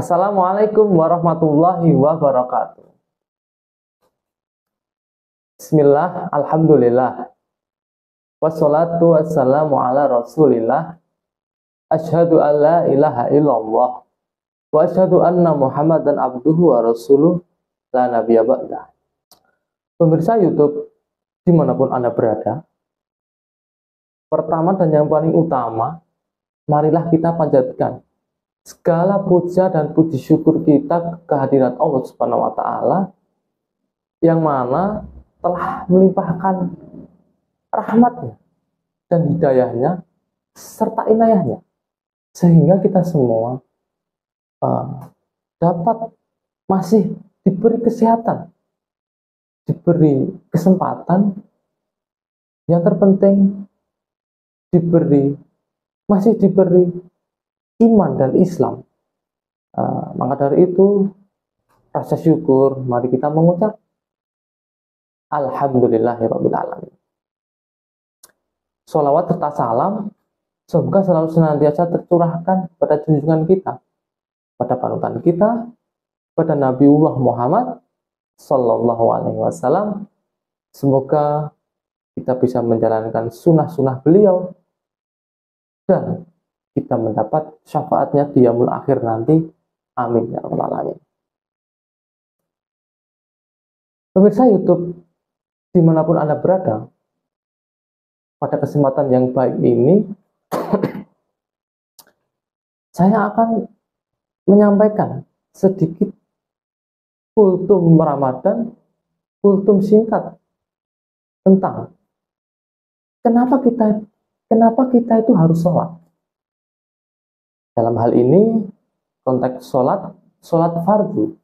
Assalamualaikum warahmatullahi wabarakatuh. Bismillah, alhamdulillah. Wassalatu wassalamu ala rasulillah. Asyhadu an la ilaha illallah. Wa asyhadu anna Muhammadan abduhu wa rasuluh la nabiyya ba'dah. Pemirsa YouTube, dimanapun Anda berada, pertama dan yang paling utama, marilah kita panjatkan segala puja dan puji syukur kita kehadirat Allah Subhanahu wa Ta'ala, yang mana telah melimpahkan rahmatnya dan hidayahnya serta inayahnya, sehingga kita semua dapat masih diberi kesehatan, diberi kesempatan, yang terpenting masih diberi iman dan Islam. Maka dari itu, rasa syukur mari kita mengucap Alhamdulillahirabbil alamin. Sholawat serta salam semoga selalu senantiasa tercurahkan pada junjungan kita, pada panutan kita, pada Nabiullah Muhammad Sallallahu Alaihi Wasallam. Semoga kita bisa menjalankan sunnah-sunnah beliau dan kita mendapat syafaatnya di yaumul akhir nanti. Amin ya rabbal alamin. Pemirsa YouTube, dimanapun Anda berada, pada kesempatan yang baik ini saya akan menyampaikan sedikit kultum Ramadan, kultum singkat tentang kenapa kita itu harus sholat. Dalam hal ini, konteks sholat fardu.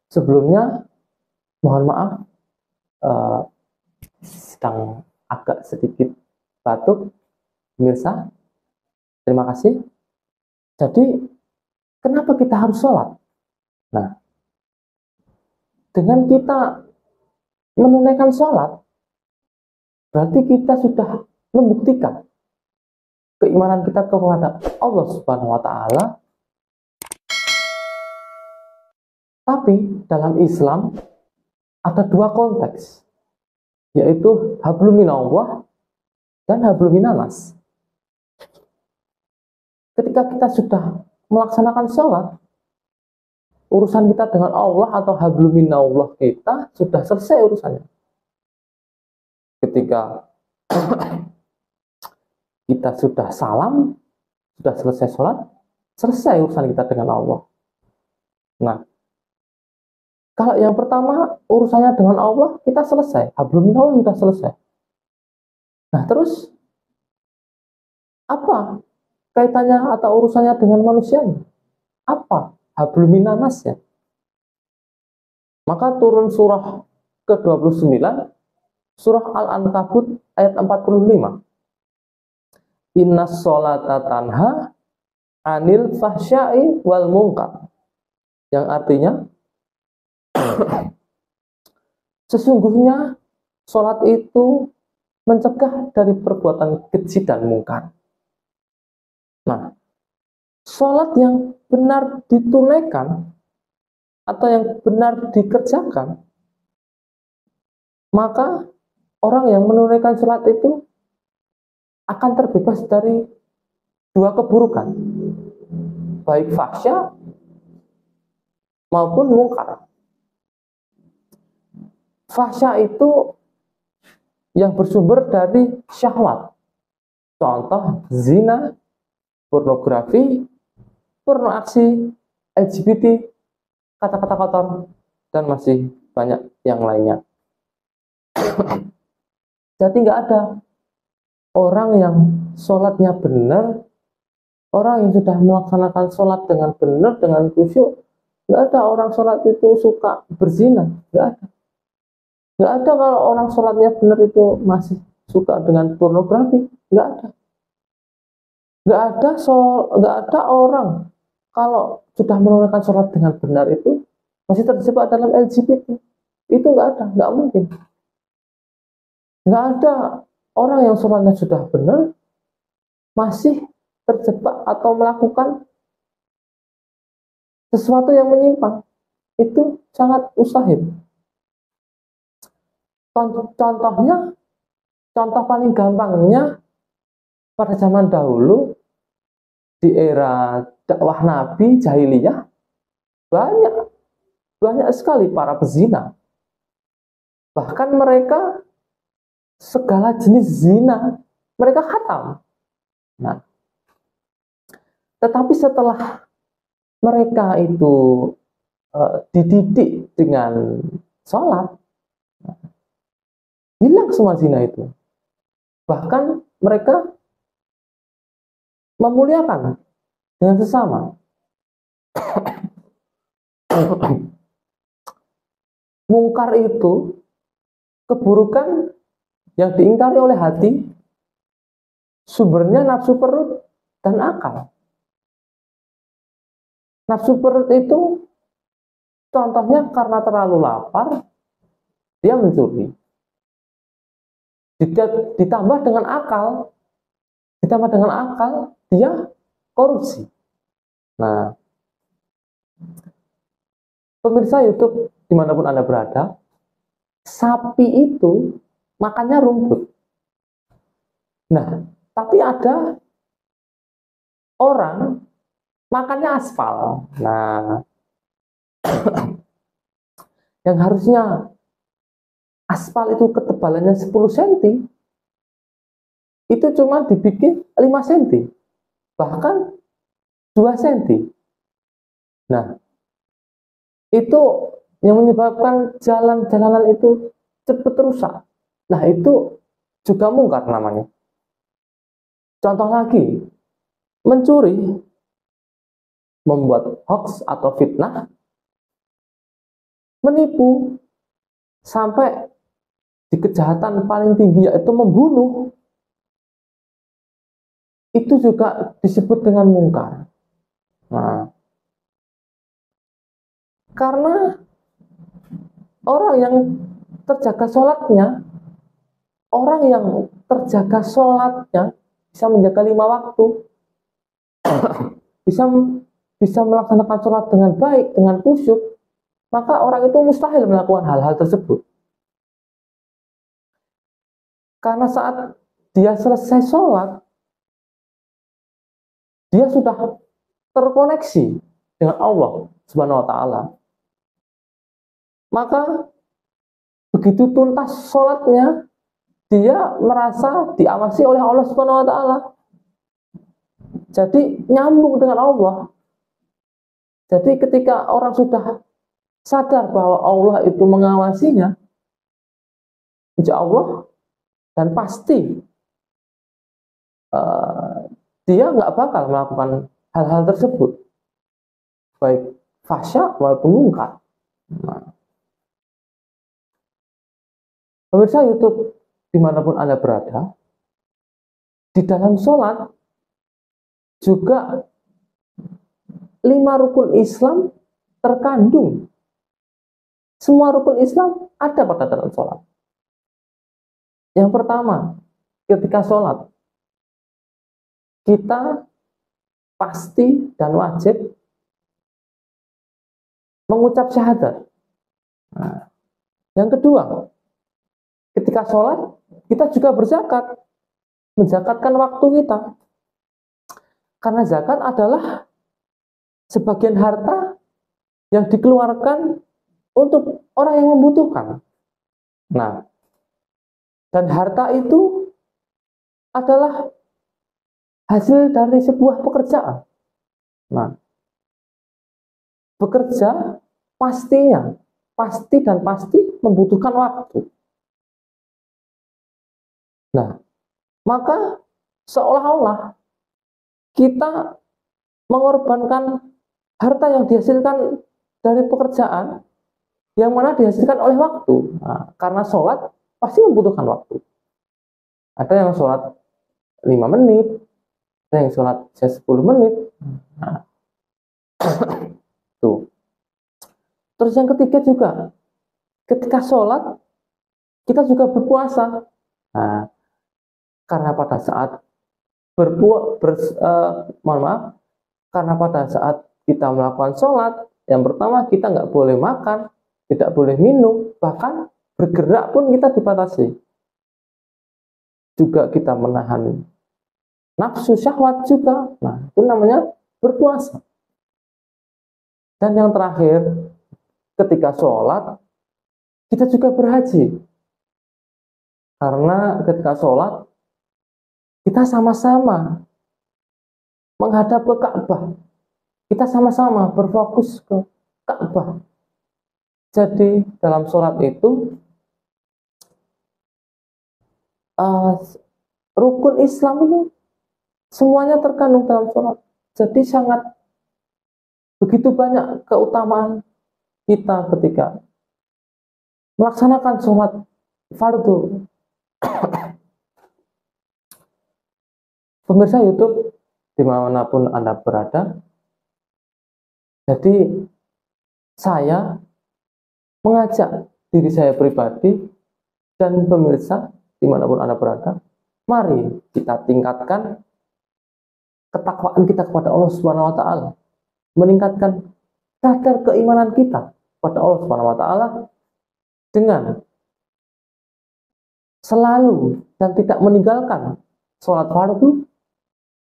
Sebelumnya, mohon maaf, sedang agak sedikit batuk, pemirsa. Terima kasih. Jadi, kenapa kita harus sholat? Nah, dengan kita menunaikan sholat, berarti kita sudah membuktikan keimanan kita kepada Allah Subhanahu wa Ta'ala. Tapi dalam Islam ada dua konteks, yaitu hablum minallah dan hablum minannas. Ketika kita sudah melaksanakan sholat, urusan kita dengan Allah atau hablum minallah kita sudah selesai urusannya. Ketika kita sudah salam, sudah selesai sholat, selesai urusan kita dengan Allah. Nah, kalau yang pertama urusannya dengan Allah, kita selesai, hablum minallah sudah selesai. Nah, terus apa kaitannya atau urusannya dengan manusianya? Apa hablum minannas ya? Maka turun surah ke-29, surah Al-Ankabut ayat 45. Innas sholata tanha anil fahsya'i wal munkar. Yang artinya, sesungguhnya sholat itu mencegah dari perbuatan keji dan mungkar. Nah, sholat yang benar ditunaikan atau yang benar dikerjakan, maka orang yang menunaikan sholat itu akan terbebas dari dua keburukan, baik fahsya maupun mungkar. Fahsya itu yang bersumber dari syahwat, contoh zina, pornografi, porno aksi, LGBT, kata-kata kotor, dan masih banyak yang lainnya. Jadi nggak ada orang yang sholatnya benar, orang yang sudah melaksanakan sholat dengan benar, dengan khusyuk. Nggak ada orang sholat itu suka berzina, nggak ada. Nggak ada kalau orang sholatnya benar itu masih suka dengan pornografi, nggak ada. Nggak ada orang kalau sudah menunaikan sholat dengan benar itu masih terjebak dalam LGBT. Itu nggak ada, nggak mungkin. Nggak ada orang yang sholatnya sudah benar masih terjebak atau melakukan sesuatu yang menyimpang, itu sangat mustahil. Contohnya, contoh paling gampangnya pada zaman dahulu di era dakwah Nabi jahiliyah, banyak sekali para pezina. Bahkan mereka segala jenis zina mereka khatam. Nah, tetapi setelah mereka itu dididik dengan sholat, hilang semua zina itu. Bahkan mereka memuliakan dengan sesama. Mungkar itu keburukan yang diingkari oleh hati, sumbernya nafsu perut dan akal. Nafsu perut itu contohnya karena terlalu lapar, dia mencuri. Ditambah dengan akal, dia korupsi. Nah, pemirsa YouTube dimanapun Anda berada, sapi itu makannya rumput. Nah, tapi ada orang makannya aspal. Nah, yang harusnya aspal itu ketebalannya 10 cm, itu cuma dibikin 5 cm, bahkan 2 cm. Nah, itu yang menyebabkan jalan-jalanan itu cepat rusak. Nah, itu juga mungkar namanya. Contoh lagi, mencuri, membuat hoax atau fitnah, menipu, sampai di kejahatan paling tinggi yaitu membunuh, itu juga disebut dengan mungkar. Nah, karena orang yang terjaga sholatnya bisa menjaga 5 waktu, bisa melaksanakan sholat dengan baik, dengan khusyuk, maka orang itu mustahil melakukan hal-hal tersebut. Karena saat dia selesai sholat, dia sudah terkoneksi dengan Allah Subhanahu wa Ta'ala. Maka begitu tuntas sholatnya, dia merasa diawasi oleh Allah Subhanahu wa Ta'ala. Jadi nyambung dengan Allah. Jadi ketika orang sudah sadar bahwa Allah itu mengawasinya, insya Allah dan pasti dia nggak bakal melakukan hal-hal tersebut, baik fahsya maupun mungkar. Nah, pemirsa YouTube dimanapun Anda berada, di dalam sholat juga 5 rukun Islam terkandung. Semua rukun Islam ada pada dalam sholat. Yang pertama, ketika sholat, kita pasti dan wajib mengucap syahadat. Nah, yang kedua, ketika sholat, kita juga berzakat. Menzakatkan waktu kita. Karena zakat adalah sebagian harta yang dikeluarkan untuk orang yang membutuhkan. Nah, dan harta itu adalah hasil dari sebuah pekerjaan. Nah, bekerja pasti membutuhkan waktu. Nah, maka seolah-olah kita mengorbankan harta yang dihasilkan dari pekerjaan yang mana dihasilkan oleh waktu. Nah, karena sholat pasti membutuhkan waktu. Ada yang sholat 5 menit, ada yang sholat 10 menit. Nah, tuh. Terus yang ketiga juga, ketika sholat kita juga berpuasa. Nah, karena pada saat mohon maaf, karena pada saat kita melakukan sholat, yang pertama kita nggak boleh makan, tidak boleh minum, bahkan bergerak pun kita dibatasi. Juga kita menahan nafsu syahwat juga. Nah, itu namanya berpuasa. Dan yang terakhir, ketika sholat, kita juga berhaji. Karena ketika sholat, kita sama-sama menghadap ke Ka'bah. Kita sama-sama berfokus ke Ka'bah. Jadi dalam sholat itu, rukun Islam itu semuanya terkandung dalam sholat. Jadi sangat begitu banyak keutamaan kita ketika melaksanakan sholat fardu. Pemirsa YouTube dimanapun Anda berada, jadi saya mengajak diri saya pribadi dan pemirsa dimanapun Anda berada, mari kita tingkatkan ketakwaan kita kepada Allah Subhanahu wa Ta'ala, meningkatkan kadar keimanan kita kepada Allah Subhanahu wa Ta'ala dengan selalu dan tidak meninggalkan sholat fardu,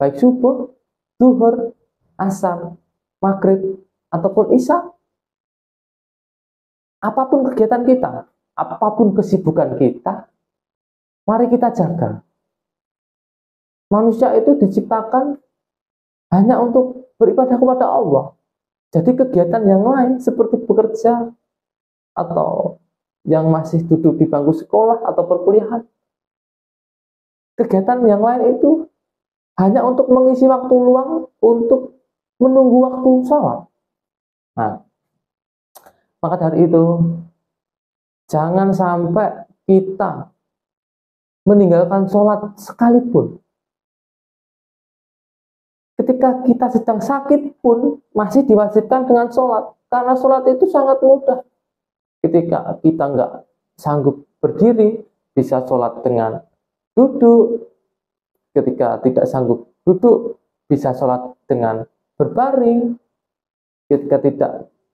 baik subuh, zuhur, asar, maghrib, ataupun isya. Apapun kegiatan kita, apapun kesibukan kita, mari kita jaga. Manusia itu diciptakan hanya untuk beribadah kepada Allah. Jadi kegiatan yang lain seperti bekerja atau yang masih duduk di bangku sekolah atau perkuliahan, kegiatan yang lain itu hanya untuk mengisi waktu luang untuk menunggu waktu sholat. Nah, maka dari itu jangan sampai kita meninggalkan sholat sekalipun. Ketika kita sedang sakit pun masih diwajibkan dengan sholat, karena sholat itu sangat mudah. Ketika kita nggak sanggup berdiri, bisa sholat dengan duduk. Ketika tidak sanggup duduk, bisa sholat dengan berbaring. Ketika tidak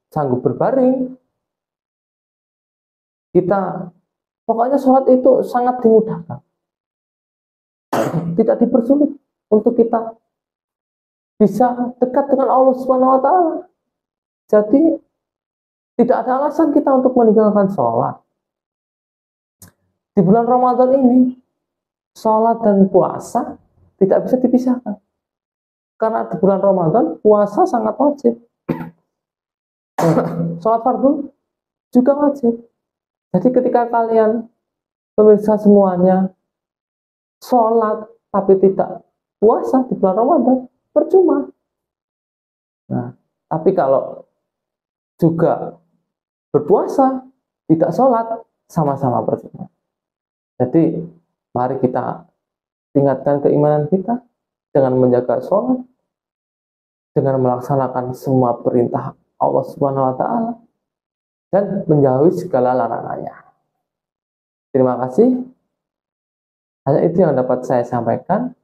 sanggup berbaring, kita pokoknya sholat itu sangat dimudahkan. Tidak dipersulit untuk kita bisa dekat dengan Allah Subhanahu wa Ta'ala. Jadi tidak ada alasan kita untuk meninggalkan sholat. Di bulan Ramadan ini, sholat dan puasa tidak bisa dipisahkan. Karena di bulan Ramadan, puasa sangat wajib. Sholat fardu juga wajib. Jadi ketika kalian, pemirsa semuanya, sholat tapi tidak puasa di bulan Ramadan, percuma. Nah, tapi kalau juga berpuasa, tidak sholat, sama-sama percuma. Jadi, mari kita tingkatkan keimanan kita dengan menjaga sholat, dengan melaksanakan semua perintah Allah Subhanahu wa Ta'ala, dan menjauhi segala larangannya. Terima kasih. Hanya itu yang dapat saya sampaikan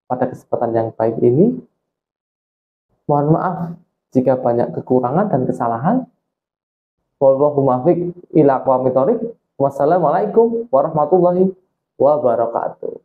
pada kesempatan yang baik ini. Mohon maaf jika banyak kekurangan dan kesalahan. Wallahu muwaffiq ila aqwamit thoriq. Wassalamualaikum warahmatullahi wabarakatuh.